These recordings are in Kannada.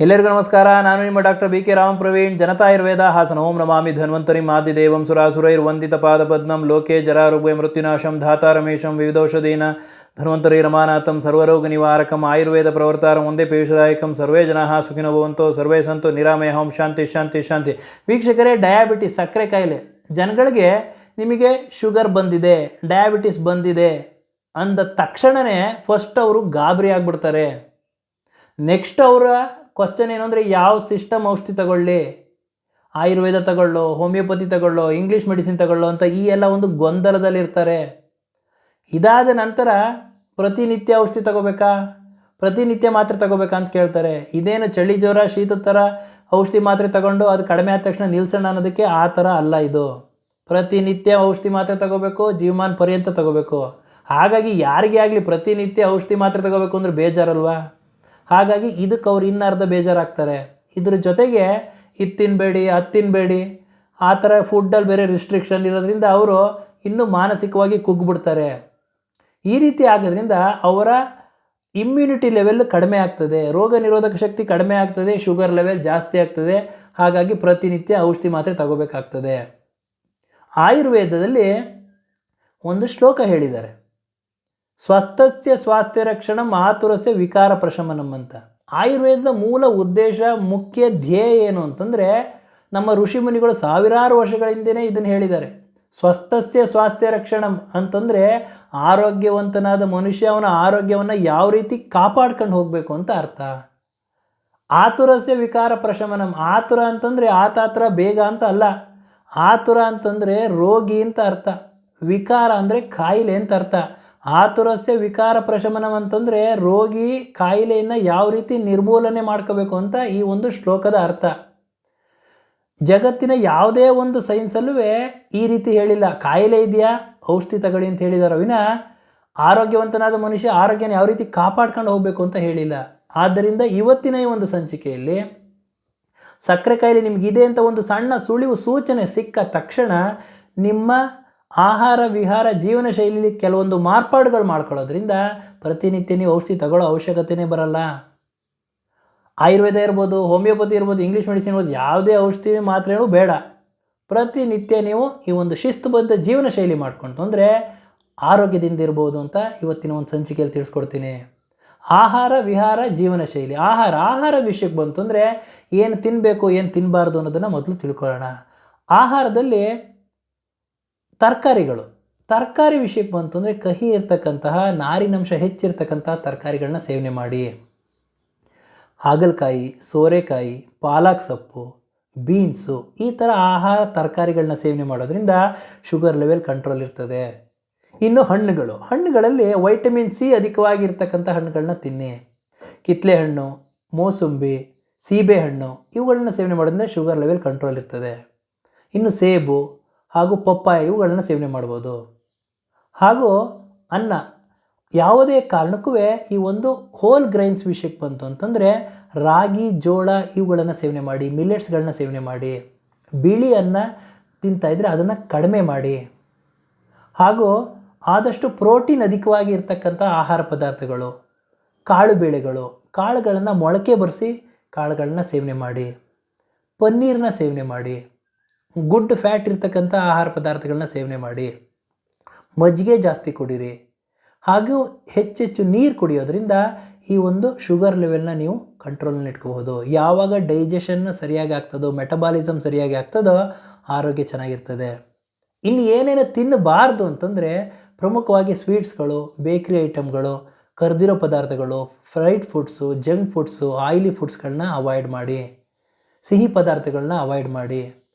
ಎಲ್ಲರಿಗೂ ನಮಸ್ಕಾರ. ನಾನು ನಿಮ್ಮ doctor B K Ram Praveen. Janata Ayurveda Hassan. ಓಂ ನಮಾಮಿ ಧನ್ವಂತರಿ ಮಾದಿದೇವಂ ಸುರಾಸುರೈರ್ವಂದಿತ ಪಾದಪದ್ಮಂ ಲೋಕೆ ಜರಾರುಗ್ವೈ ಮೃತ್ಯುನಾಶಂ ಧಾತಾ ರಮೇಶಂ ವಿವಿಧೌಷಧೀನ ಧನ್ವಂತರಿ ರಮಾನಾಥಂ ಸರ್ವರೋಗ ನಿವಾರಕಂ ಆಯುರ್ವೇದ ಪ್ರವರ್ತಾರಂ ಒಂದೇ ಪೇಯುಷದಾಯಕಂ. ಸರ್ವೇ ಜನಾಃ ಸುಖಿನೋ ಭವಂತೋ ಸರ್ವೇ ಸಂತೋ ನಿರಾಮಯ. ಓಂ ಶಾಂತಿ ಶಾಂತಿ ಶಾಂತಿ. ವೀಕ್ಷಕರೇ, ಡಯಾಬಿಟಿಸ್ ಸಕ್ಕರೆ ಕಾಯಿಲೆ ಜನಗಳಿಗೆ ನಿಮಗೆ ಶುಗರ್ ಬಂದಿದೆ, ಡಯಾಬಿಟಿಸ್ ಬಂದಿದೆ ಅಂದ ತಕ್ಷಣವೇ ಫಸ್ಟ್ ಅವರು ಗಾಬರಿ ಆಗಿಬಿಡ್ತಾರೆ. ನೆಕ್ಸ್ಟ್ ಅವರ ಕ್ವಶನ್ ಏನು ಅಂದರೆ, ಯಾವ ಸಿಸ್ಟಮ್ ಔಷಧಿ ತಗೊಳ್ಳಿ, ಆಯುರ್ವೇದ ತಗೊಳ್ಳೋ, ಹೋಮಿಯೋಪತಿ ತಗೊಳ್ಳೋ, ಇಂಗ್ಲೀಷ್ ಮೆಡಿಸಿನ್ ತಗೊಳ್ಳೋ ಅಂತ ಈ ಎಲ್ಲ ಒಂದು ಗೊಂದಲದಲ್ಲಿರ್ತಾರೆ. ಇದಾದ ನಂತರ ಪ್ರತಿನಿತ್ಯ ಔಷಧಿ ತಗೋಬೇಕಾ, ಪ್ರತಿನಿತ್ಯ ಮಾತ್ರೆ ತಗೋಬೇಕಾ ಅಂತ ಕೇಳ್ತಾರೆ. ಇದೇನು ಚಳಿ ಜ್ವರ ಶೀತದ ಥರ ಔಷಧಿ ಮಾತ್ರೆ ತಗೊಂಡು ಅದು ಕಡಿಮೆ ಆದ ತಕ್ಷಣ ನಿಲ್ಸೋಣ ಅನ್ನೋದಕ್ಕೆ ಆ ಥರ ಅಲ್ಲ ಇದು. ಪ್ರತಿನಿತ್ಯ ಔಷಧಿ ಮಾತ್ರೆ ತಗೋಬೇಕು, ಜೀವಮಾನ ಪರ್ಯಂತ ತಗೋಬೇಕು. ಹಾಗಾಗಿ ಯಾರಿಗೇ ಆಗಲಿ ಪ್ರತಿನಿತ್ಯ ಔಷಧಿ ಮಾತ್ರೆ ತಗೋಬೇಕು ಅಂದರೆ ಬೇಜಾರಲ್ವಾ? ಹಾಗಾಗಿ ಇದಕ್ಕೆ ಅವ್ರು ಇನ್ನರ್ಧ ಬೇಜಾರಾಗ್ತಾರೆ. ಇದ್ರ ಜೊತೆಗೆ ಇದು ತಿನ್ನಬೇಡಿ, ಅದು ತಿನ್ನಬೇಡಿ, ಆ ಥರ ಫುಡ್ಡಲ್ಲಿ ಬೇರೆ ರಿಸ್ಟ್ರಿಕ್ಷನ್ ಇರೋದ್ರಿಂದ ಅವರು ಇನ್ನೂ ಮಾನಸಿಕವಾಗಿ ಕುಗ್ಗಿಬಿಡ್ತಾರೆ. ಈ ರೀತಿ ಆಗೋದ್ರಿಂದ ಅವರ ಇಮ್ಯುನಿಟಿ ಲೆವೆಲ್ ಕಡಿಮೆ ಆಗ್ತದೆ, ರೋಗ ನಿರೋಧಕ ಶಕ್ತಿ ಕಡಿಮೆ ಆಗ್ತದೆ, ಶುಗರ್ ಲೆವೆಲ್ ಜಾಸ್ತಿ ಆಗ್ತದೆ. ಹಾಗಾಗಿ ಪ್ರತಿನಿತ್ಯ ಔಷಧಿ ಮಾತ್ರೆ ತಗೋಬೇಕಾಗ್ತದೆ. ಆಯುರ್ವೇದದಲ್ಲಿ ಒಂದು ಶ್ಲೋಕ ಹೇಳಿದ್ದಾರೆ, ಸ್ವಸ್ಥಸ್ಯ ಸ್ವಾಸ್ಥ್ಯ ರಕ್ಷಣ ಆತುರಸ್ಯ ವಿಕಾರ ಪ್ರಶಮನಂ ಅಂತ. ಆಯುರ್ವೇದದ ಮೂಲ ಉದ್ದೇಶ, ಮುಖ್ಯ ಧ್ಯೇಯ ಏನು ಅಂತಂದರೆ, ನಮ್ಮ ಋಷಿಮುನಿಗಳು ಸಾವಿರಾರು ವರ್ಷಗಳ ಹಿಂದೆಯೇ ಇದನ್ನು ಹೇಳಿದ್ದಾರೆ. ಸ್ವಸ್ಥಸ್ಯ ಸ್ವಾಸ್ಥ್ಯ ರಕ್ಷಣಂ ಅಂತಂದರೆ ಆರೋಗ್ಯವಂತನಾದ ಮನುಷ್ಯ ಅವನ ಆರೋಗ್ಯವನ್ನು ಯಾವ ರೀತಿ ಕಾಪಾಡ್ಕೊಂಡು ಹೋಗಬೇಕು ಅಂತ ಅರ್ಥ. ಆತುರಸ್ಯ ವಿಕಾರ ಪ್ರಶಮನಂ, ಆತುರ ಅಂತಂದರೆ ಆತಾತ್ರ ಬೇಗ ಅಂತ ಅಲ್ಲ, ಆತುರ ಅಂತಂದರೆ ರೋಗಿ ಅಂತ ಅರ್ಥ, ವಿಕಾರ ಅಂದರೆ ಕಾಯಿಲೆ ಅಂತ ಅರ್ಥ. ಆತುರಸ್ಯ ವಿಕಾರ ಪ್ರಶಮನಂ ಅಂತಂದರೆ ರೋಗಿ ಕಾಯಿಲೆಯನ್ನು ಯಾವ ರೀತಿ ನಿರ್ಮೂಲನೆ ಮಾಡ್ಕೋಬೇಕು ಅಂತ ಈ ಒಂದು ಶ್ಲೋಕದ ಅರ್ಥ. ಜಗತ್ತಿನ ಯಾವುದೇ ಒಂದು ಸೈನ್ಸಲ್ಲೂ ಈ ರೀತಿ ಹೇಳಿಲ್ಲ. ಕಾಯಿಲೆ ಇದೆಯಾ ಔಷಧಿ ತಗೊಳ್ಳಿ ಅಂತ ಹೇಳಿದಾರೆ ವಿನ ಆರೋಗ್ಯವಂತನಾದ ಮನುಷ್ಯ ಆರೋಗ್ಯನ ಯಾವ ರೀತಿ ಕಾಪಾಡ್ಕೊಂಡು ಹೋಗಬೇಕು ಅಂತ ಹೇಳಿಲ್ಲ. ಆದ್ದರಿಂದ ಇವತ್ತಿನ ಈ ಒಂದು ಸಂಚಿಕೆಯಲ್ಲಿ ಸಕ್ಕರೆ ಕಾಯಿಲೆ ನಿಮಗಿದೆ ಅಂತ ಒಂದು ಸಣ್ಣ ಸುಳಿವು ಸೂಚನೆ ಸಿಕ್ಕ ತಕ್ಷಣ ನಿಮ್ಮ ಆಹಾರ ವಿಹಾರ ಜೀವನ ಶೈಲಿಯಲ್ಲಿ ಕೆಲವೊಂದು ಮಾರ್ಪಾಡುಗಳು ಮಾಡ್ಕೊಳ್ಳೋದ್ರಿಂದ ಪ್ರತಿನಿತ್ಯ ನೀವು ಔಷಧಿ ತಗೊಳ್ಳೋ ಅವಶ್ಯಕತೆಯೇ ಬರಲ್ಲ. ಆಯುರ್ವೇದ ಇರ್ಬೋದು, ಹೋಮಿಯೋಪತಿ ಇರ್ಬೋದು, ಇಂಗ್ಲೀಷ್ ಮೆಡಿಸಿನ್ ಇರ್ಬೋದು, ಯಾವುದೇ ಔಷಧಿ ಮಾತ್ರೆಗಳು ಬೇಡ. ಪ್ರತಿನಿತ್ಯ ನೀವು ಈ ಒಂದು ಶಿಸ್ತುಬದ್ಧ ಜೀವನ ಶೈಲಿ ಮಾಡ್ಕೊಂಡು ಅಂದರೆ ಆರೋಗ್ಯದಿಂದ ಇರ್ಬೋದು ಅಂತ ಇವತ್ತಿನ ಒಂದು ಸಂಚಿಕೆಯಲ್ಲಿ ತಿಳಿಸ್ಕೊಡ್ತೀನಿ. ಆಹಾರ ವಿಹಾರ ಜೀವನ ಶೈಲಿ. ಆಹಾರದ ವಿಷಯಕ್ಕೆ ಬಂತು ಅಂದರೆ ಏನು ತಿನ್ನಬೇಕು ಏನು ತಿನ್ನಬಾರ್ದು ಅನ್ನೋದನ್ನು ಮೊದಲು ತಿಳ್ಕೊಳ್ಳೋಣ. ಆಹಾರದಲ್ಲಿ ತರಕಾರಿ ವಿಷಯಕ್ಕೆ ಬಂತು ಅಂದರೆ ಕಹಿ ಇರ್ತಕ್ಕಂತಹ, ನಾರಿನಂಶ ಹೆಚ್ಚಿರ್ತಕ್ಕಂತಹ ತರಕಾರಿಗಳನ್ನ ಸೇವನೆ ಮಾಡಿ. ಹಾಗಲಕಾಯಿ, ಸೋರೆಕಾಯಿ, ಪಾಲಕ್ ಸೊಪ್ಪು, ಬೀನ್ಸು, ಈ ಥರ ತರಕಾರಿಗಳನ್ನ ಸೇವನೆ ಮಾಡೋದ್ರಿಂದ ಶುಗರ್ ಲೆವೆಲ್ ಕಂಟ್ರೋಲ್ ಇರ್ತದೆ. ಇನ್ನು ಹಣ್ಣುಗಳಲ್ಲಿ ವೈಟಮಿನ್ ಸಿ ಅಧಿಕವಾಗಿರ್ತಕ್ಕಂಥ ಹಣ್ಣುಗಳನ್ನ ತಿನ್ನಿ. ಕಿತ್ತಳೆ ಹಣ್ಣು, ಮೋಸಂಬಿ, ಸೀಬೆಹಣ್ಣು ಇವುಗಳನ್ನ ಸೇವನೆ ಮಾಡೋದ್ರಿಂದ ಶುಗರ್ ಲೆವೆಲ್ ಕಂಟ್ರೋಲ್ ಇರ್ತದೆ. ಇನ್ನು ಸೇಬು ಹಾಗೂ ಪಪ್ಪಾಯ ಇವುಗಳನ್ನ ಸೇವನೆ ಮಾಡ್ಬೋದು. ಹಾಗೂ ಅನ್ನ, ಯಾವುದೇ ಕಾರಣಕ್ಕೂ ಈ ಒಂದು ಹೋಲ್ ಗ್ರೈನ್ಸ್ ವಿಷಯಕ್ಕೆ ಬಂತು ಅಂತಂದರೆ ರಾಗಿ, ಜೋಳ ಇವುಗಳನ್ನು ಸೇವನೆ ಮಾಡಿ, ಮಿಲೆಟ್ಸ್ಗಳನ್ನ ಸೇವನೆ ಮಾಡಿ. ಬಿಳಿ ಅನ್ನ ತಿಂತಾಯಿದ್ರೆ ಅದನ್ನು ಕಡಿಮೆ ಮಾಡಿ. ಹಾಗೂ ಆದಷ್ಟು ಪ್ರೋಟೀನ್ ಅಧಿಕವಾಗಿ ಇರ್ತಕ್ಕಂಥ ಆಹಾರ ಪದಾರ್ಥಗಳು, ಕಾಳುಗಳನ್ನು ಮೊಳಕೆ ಬರೆಸಿ ಕಾಳುಗಳನ್ನ ಸೇವನೆ ಮಾಡಿ. ಪನ್ನೀರನ್ನ ಸೇವನೆ ಮಾಡಿ. ಗುಡ್ ಫ್ಯಾಟ್ ಇರ್ತಕ್ಕಂಥ ಆಹಾರ ಪದಾರ್ಥಗಳನ್ನ ಸೇವನೆ ಮಾಡಿ. ಮಜ್ಜಿಗೆ ಜಾಸ್ತಿ ಕುಡೀರಿ. ಹಾಗೂ ಹೆಚ್ಚೆಚ್ಚು ನೀರು ಕುಡಿಯೋದ್ರಿಂದ ಈ ಒಂದು ಶುಗರ್ ಲೆವೆಲ್ನ ನೀವು ಕಂಟ್ರೋಲ್ನಲ್ಲಿ ಇಟ್ಕೋಬಹುದು. ಯಾವಾಗ ಡೈಜೆಷನ್ ಸರಿಯಾಗಿ ಆಗ್ತದೋ, ಮೆಟಬಾಲಿಸಮ್ ಸರಿಯಾಗಿ ಆಗ್ತದೋ ಆರೋಗ್ಯ ಚೆನ್ನಾಗಿರ್ತದೆ. ಇನ್ನು ಏನೇನು ತಿನ್ನಬಾರ್ದು ಅಂತಂದರೆ ಪ್ರಮುಖವಾಗಿ ಸ್ವೀಟ್ಸ್ಗಳು, ಬೇಕ್ರಿ ಐಟಮ್ಗಳು, ಕರ್ದಿರೋ ಪದಾರ್ಥಗಳು, fried foods, junk foods, oily ಫುಡ್ಸ್ಗಳನ್ನ ಅವಾಯ್ಡ್ ಮಾಡಿ. ಸಿಹಿ ಪದಾರ್ಥಗಳನ್ನ ಅವಾಯ್ಡ್ ಮಾಡಿ.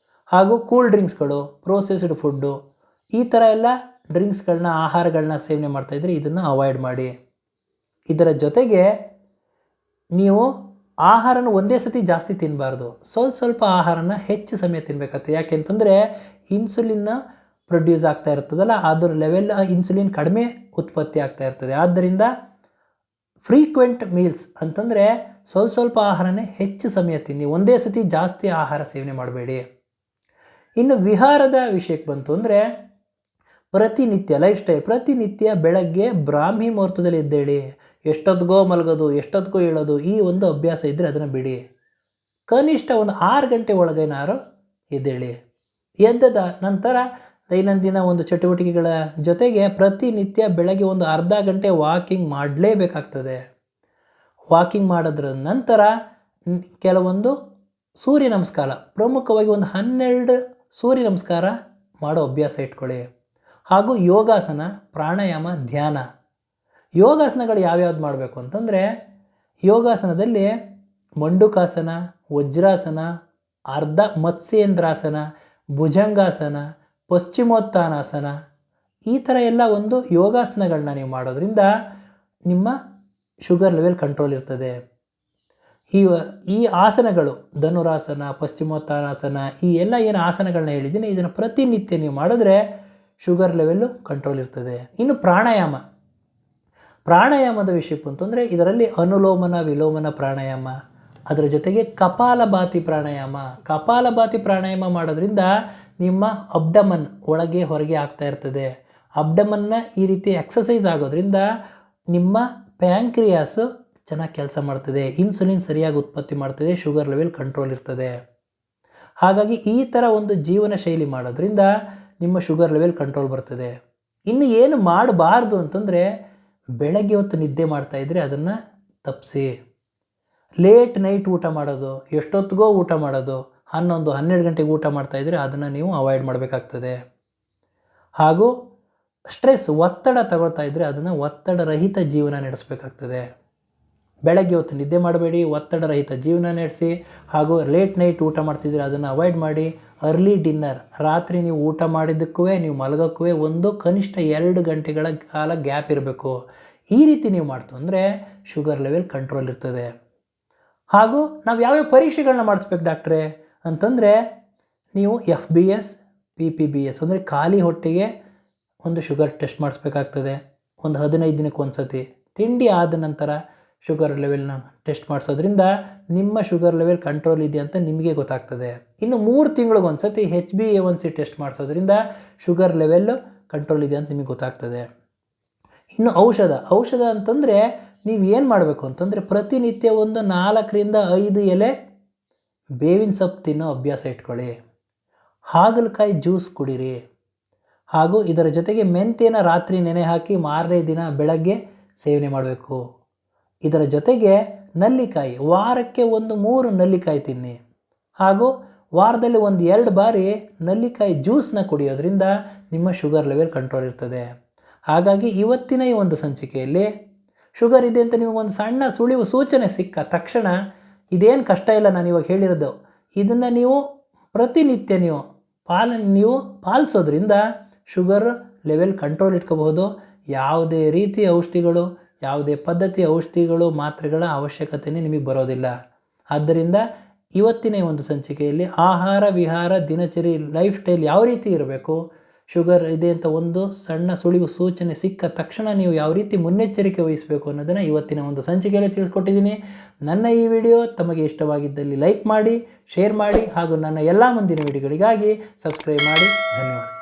ಹಾಗೂ ಕೂಲ್ ಡ್ರಿಂಕ್ಸ್ಗಳು, ಪ್ರೋಸೆಸ್ಡ್ ಫುಡ್ಡು, ಈ ಥರ ಎಲ್ಲ ಡ್ರಿಂಕ್ಸ್ಗಳನ್ನ, ಆಹಾರಗಳನ್ನ ಸೇವನೆ ಮಾಡ್ತಾಯಿದ್ರೆ ಇದನ್ನು ಅವಾಯ್ಡ್ ಮಾಡಿ. ಇದರ ಜೊತೆಗೆ ನೀವು ಆಹಾರನ ಒಂದೇ ಸತಿ ಜಾಸ್ತಿ ತಿನ್ನಬಾರ್ದು. ಸ್ವಲ್ಪ ಆಹಾರನ ಹೆಚ್ಚು ಸಮಯ ತಿನ್ನಬೇಕಾಗ್ತದೆ. ಯಾಕೆಂತಂದರೆ ಇನ್ಸುಲಿನ್ನ ಪ್ರೊಡ್ಯೂಸ್ ಆಗ್ತಾ ಇರ್ತದಲ್ಲ, ಅದರ ಲೆವೆಲ್ ಇನ್ಸುಲಿನ್ ಕಡಿಮೆ ಉತ್ಪತ್ತಿ ಆಗ್ತಾ ಇರ್ತದೆ. ಆದ್ದರಿಂದ ಫ್ರೀಕ್ವೆಂಟ್ ಮೀಲ್ಸ್ ಅಂತಂದರೆ ಸ್ವಲ್ಪ ಆಹಾರನೇ ಹೆಚ್ಚು ಸಮಯ ತಿನ್ನಿ, ಒಂದೇ ಸತಿ ಜಾಸ್ತಿ ಆಹಾರ ಸೇವನೆ ಮಾಡಬೇಡಿ. ಇನ್ನು ವಿಹಾರದ ವಿಷಯಕ್ಕೆ ಬಂತು ಅಂದರೆ ಪ್ರತಿನಿತ್ಯ ಬೆಳಗ್ಗೆ ಬ್ರಾಹ್ಮಿ ಮುಹೂರ್ತದಲ್ಲಿ ಎದ್ದೇಳಿ. ಎಷ್ಟೊತ್ತಿಗೋ ಮಲಗೋದು, ಎಷ್ಟೊತ್ತಿಗೋ ಹೇಳೋದು, ಈ ಒಂದು ಅಭ್ಯಾಸ ಇದ್ದರೆ ಅದನ್ನು ಬಿಡಿ. ಕನಿಷ್ಠ ಒಂದು 6 ಗಂಟೆ ಒಳಗೇನಾರು ಎದ್ದೇಳಿ. ಎದ್ದದ ನಂತರ ದೈನಂದಿನ ಒಂದು ಚಟುವಟಿಕೆಗಳ ಜೊತೆಗೆ ಪ್ರತಿನಿತ್ಯ ಬೆಳಗ್ಗೆ ಒಂದು ಅರ್ಧ ಗಂಟೆ ವಾಕಿಂಗ್ ಮಾಡಲೇಬೇಕಾಗ್ತದೆ. ವಾಕಿಂಗ್ ಮಾಡೋದ್ರ ನಂತರ ಕೆಲವೊಂದು ಸೂರ್ಯ ನಮಸ್ಕಾರ, ಪ್ರಮುಖವಾಗಿ ಒಂದು 12 ಸೂರ್ಯ ನಮಸ್ಕಾರ ಮಾಡೋ ಅಭ್ಯಾಸ ಇಟ್ಕೊಳ್ಳಿ. ಹಾಗೂ ಯೋಗಾಸನ, ಪ್ರಾಣಾಯಾಮ, ಧ್ಯಾನ. ಯೋಗಾಸನಗಳು ಯಾವ್ಯಾವ್ದು ಮಾಡಬೇಕು ಅಂತಂದರೆ, ಯೋಗಾಸನದಲ್ಲಿ ಮಂಡುಕಾಸನ, ವಜ್ರಾಸನ, ಅರ್ಧ ಮತ್ಸ್ಯೇಂದ್ರಾಸನ, ಭುಜಂಗಾಸನ, ಪಶ್ಚಿಮೋತ್ಥಾನಾಸನ, ಈ ಥರ ಎಲ್ಲ ಒಂದು ಯೋಗಾಸನಗಳನ್ನ ನೀವು ಮಾಡೋದ್ರಿಂದ ನಿಮ್ಮ ಶುಗರ್ ಲೆವೆಲ್ ಕಂಟ್ರೋಲ್ ಇರ್ತದೆ. ಈ ಆಸನಗಳು ಧನುರಾಸನ, ಪಶ್ಚಿಮೋತ್ಥಾನಾಸನ, ಈ ಎಲ್ಲ ಏನು ಆಸನಗಳನ್ನ ಹೇಳಿದ್ದೀನಿ, ಇದನ್ನು ಪ್ರತಿನಿತ್ಯ ನೀವು ಮಾಡಿದ್ರೆ ಶುಗರ್ ಲೆವೆಲ್ಲು ಕಂಟ್ರೋಲ್ ಇರ್ತದೆ. ಇನ್ನು ಪ್ರಾಣಾಯಾಮದ ವಿಷಯಕ್ಕೆ ಅಂತಂದರೆ ಇದರಲ್ಲಿ ಅನುಲೋಮನ ವಿಲೋಮನ ಪ್ರಾಣಾಯಾಮ, ಅದರ ಜೊತೆಗೆ ಕಪಾಲಭಾತಿ ಪ್ರಾಣಾಯಾಮ ಮಾಡೋದ್ರಿಂದ ನಿಮ್ಮ ಅಬ್ಡಮನ್ ಒಳಗೆ ಹೊರಗೆ ಆಗ್ತಾ ಇರ್ತದೆ. ಅಬ್ಡಮನ್ನ ಈ ರೀತಿ ಎಕ್ಸಸೈಸ್ ಆಗೋದ್ರಿಂದ ನಿಮ್ಮ ಪ್ಯಾಂಕ್ರಿಯಾಸು ಚೆನ್ನಾಗಿ ಕೆಲಸ ಮಾಡ್ತದೆ, ಇನ್ಸುಲಿನ್ ಸರಿಯಾಗಿ ಉತ್ಪತ್ತಿ ಮಾಡ್ತದೆ, ಶುಗರ್ ಲೆವೆಲ್ ಕಂಟ್ರೋಲ್ ಇರ್ತದೆ. ಹಾಗಾಗಿ ಈ ಥರ ಒಂದು ಜೀವನ ಶೈಲಿ ಮಾಡೋದ್ರಿಂದ ನಿಮ್ಮ ಶುಗರ್ ಲೆವೆಲ್ ಕಂಟ್ರೋಲ್ ಬರ್ತದೆ. ಇನ್ನು ಏನು ಮಾಡಬಾರ್ದು ಅಂತಂದರೆ, ಬೆಳಗ್ಗೆ ಹೊತ್ತು ನಿದ್ದೆ ಮಾಡ್ತಾಯಿದ್ರೆ ಅದನ್ನು ತಪ್ಪಿಸಿ. ಲೇಟ್ ನೈಟ್ ಊಟ ಮಾಡೋದು, ಎಷ್ಟೊತ್ತಿಗೋ ಊಟ ಮಾಡೋದು, 11-12 ಗಂಟೆಗೆ ಊಟ ಮಾಡ್ತಾಯಿದ್ರೆ ಅದನ್ನು ನೀವು ಅವಾಯ್ಡ್ ಮಾಡಬೇಕಾಗ್ತದೆ. ಹಾಗೂ ಸ್ಟ್ರೆಸ್, ಒತ್ತಡ ತಗೊಳ್ತಾ ಇದ್ದರೆ ಅದನ್ನು ಒತ್ತಡರಹಿತ ಜೀವನ ನಡೆಸಬೇಕಾಗ್ತದೆ. ಬೆಳಗ್ಗೆ ಹೊತ್ತು ನಿದ್ದೆ ಮಾಡಬೇಡಿ, ಒತ್ತಡರಹಿತ ಜೀವನ ನಡೆಸಿ. ಹಾಗೂ ಲೇಟ್ ನೈಟ್ ಊಟ ಮಾಡ್ತಿದ್ರೆ ಅದನ್ನು ಅವಾಯ್ಡ್ ಮಾಡಿ. ಅರ್ಲಿ ಡಿನ್ನರ್, ರಾತ್ರಿ ನೀವು ಊಟ ಮಾಡಿದ್ದಕ್ಕೂ ನೀವು ಮಲಗೋಕ್ಕೂ ಒಂದು ಕನಿಷ್ಠ 2 ಗಂಟೆಗಳ ಕಾಲ ಗ್ಯಾಪ್ ಇರಬೇಕು. ಈ ರೀತಿ ನೀವು ಮಾಡ್ತು ಅಂದರೆ ಶುಗರ್ ಲೆವೆಲ್ ಕಂಟ್ರೋಲ್ ಇರ್ತದೆ. ಹಾಗೂ ನಾವು ಯಾವ್ಯಾವ ಪರೀಕ್ಷೆಗಳನ್ನ ಮಾಡಿಸ್ಬೇಕು ಡಾಕ್ಟ್ರೇ ಅಂತಂದರೆ, ನೀವು FBS, PPBS ಅಂದರೆ ಖಾಲಿ ಹೊಟ್ಟೆಗೆ ಒಂದು ಶುಗರ್ ಟೆಸ್ಟ್ ಮಾಡಿಸ್ಬೇಕಾಗ್ತದೆ. ಒಂದು 15 ದಿನಕ್ಕೆ ಒಂದು ಸತಿ. ತಿಂಡಿ ಆದ ನಂತರ ಶುಗರ್ ಲೆವೆಲ್ನ ಟೆಸ್ಟ್ ಮಾಡಿಸೋದ್ರಿಂದ ನಿಮ್ಮ ಶುಗರ್ ಲೆವೆಲ್ ಕಂಟ್ರೋಲ್ ಇದೆ ಅಂತ ನಿಮಗೆ ಗೊತ್ತಾಗ್ತದೆ. ಇನ್ನು 3 ತಿಂಗಳಿಗೊಂದು ಸತಿ HbA1c ಟೆಸ್ಟ್ ಮಾಡಿಸೋದ್ರಿಂದ ಶುಗರ್ ಲೆವೆಲ್ಲು ಕಂಟ್ರೋಲ್ ಇದೆ ಅಂತ ನಿಮಗೆ ಗೊತ್ತಾಗ್ತದೆ. ಇನ್ನು ಔಷಧ ಅಂತಂದರೆ ನೀವು ಏನು ಮಾಡಬೇಕು ಅಂತಂದರೆ, ಪ್ರತಿನಿತ್ಯ ಒಂದು 4-5 ಎಲೆ ಬೇವಿನ ಸೊಪ್ಪು ತಿನ್ನೋ ಅಭ್ಯಾಸ ಇಟ್ಕೊಳ್ಳಿ. ಹಾಗಲಕಾಯಿ ಜ್ಯೂಸ್ ಕುಡೀರಿ. ಹಾಗೂ ಇದರ ಜೊತೆಗೆ ಮೆಂತ್ಯನ ರಾತ್ರಿ ನೆನೆ ಹಾಕಿ ಮಾರನೇ ದಿನ ಬೆಳಗ್ಗೆ ಸೇವನೆ ಮಾಡಬೇಕು. ಇದರ ಜೊತೆಗೆ ನಲ್ಲಿಕಾಯಿ, ವಾರಕ್ಕೆ 3 ನಲ್ಲಿಕಾಯಿ ತಿನ್ನಿ. ಹಾಗೂ ವಾರದಲ್ಲಿ 1-2 ಬಾರಿ ನಲ್ಲಿಕಾಯಿ ಜ್ಯೂಸನ್ನ ಕುಡಿಯೋದ್ರಿಂದ ನಿಮ್ಮ ಶುಗರ್ ಲೆವೆಲ್ ಕಂಟ್ರೋಲ್ ಇರ್ತದೆ. ಹಾಗಾಗಿ ಇವತ್ತಿನ ಈ ಒಂದು ಸಂಚಿಕೆಯಲ್ಲಿ ಶುಗರ್ ಇದೆ ಅಂತ ನಿಮಗೊಂದು ಸಣ್ಣ ಸುಳಿವು ಸೂಚನೆ ಸಿಕ್ಕ ತಕ್ಷಣ, ಇದೇನು ಕಷ್ಟ ಇಲ್ಲ ನಾನು ಇವಾಗ ಹೇಳಿರೋದು, ಇದನ್ನು ನೀವು ಪ್ರತಿನಿತ್ಯ ನೀವು ಪಾಲಿಸೋದ್ರಿಂದ ಶುಗರ್ ಲೆವೆಲ್ ಕಂಟ್ರೋಲ್ ಇಟ್ಕೋಬಹುದು. ಯಾವುದೇ ರೀತಿಯ ಔಷಧಿಗಳು, ಯಾವುದೇ ಪದ್ಧತಿಯ ಔಷಧಿಗಳು, ಮಾತ್ರೆಗಳ ಅವಶ್ಯಕತೆಯೇ ನಿಮಗೆ ಬರೋದಿಲ್ಲ. ಆದ್ದರಿಂದ ಇವತ್ತಿನ ಒಂದು ಸಂಚಿಕೆಯಲ್ಲಿ ಆಹಾರ ವಿಹಾರ ದಿನಚರಿ ಲೈಫ್ ಸ್ಟೈಲ್ ಯಾವ ರೀತಿ ಇರಬೇಕು, ಶುಗರ್ ಇದೆ ಅಂತ ಒಂದು ಸಣ್ಣ ಸುಳಿವು ಸೂಚನೆ ಸಿಕ್ಕ ತಕ್ಷಣ ನೀವು ಯಾವ ರೀತಿ ಮುನ್ನೆಚ್ಚರಿಕೆ ವಹಿಸಬೇಕು ಅನ್ನೋದನ್ನು ಇವತ್ತಿನ ಒಂದು ಸಂಚಿಕೆಯಲ್ಲಿ ತಿಳಿಸ್ಕೊಟ್ಟಿದ್ದೀನಿ. ನನ್ನ ಈ ವಿಡಿಯೋ ತಮಗೆ ಇಷ್ಟವಾಗಿದ್ದಲ್ಲಿ ಲೈಕ್ ಮಾಡಿ, ಶೇರ್ ಮಾಡಿ, ಹಾಗೂ ನನ್ನ ಎಲ್ಲ ಮುಂದಿನ ವಿಡಿಯೋಗಳಿಗಾಗಿ ಸಬ್ಸ್ಕ್ರೈಬ್ ಮಾಡಿ. ಧನ್ಯವಾದ.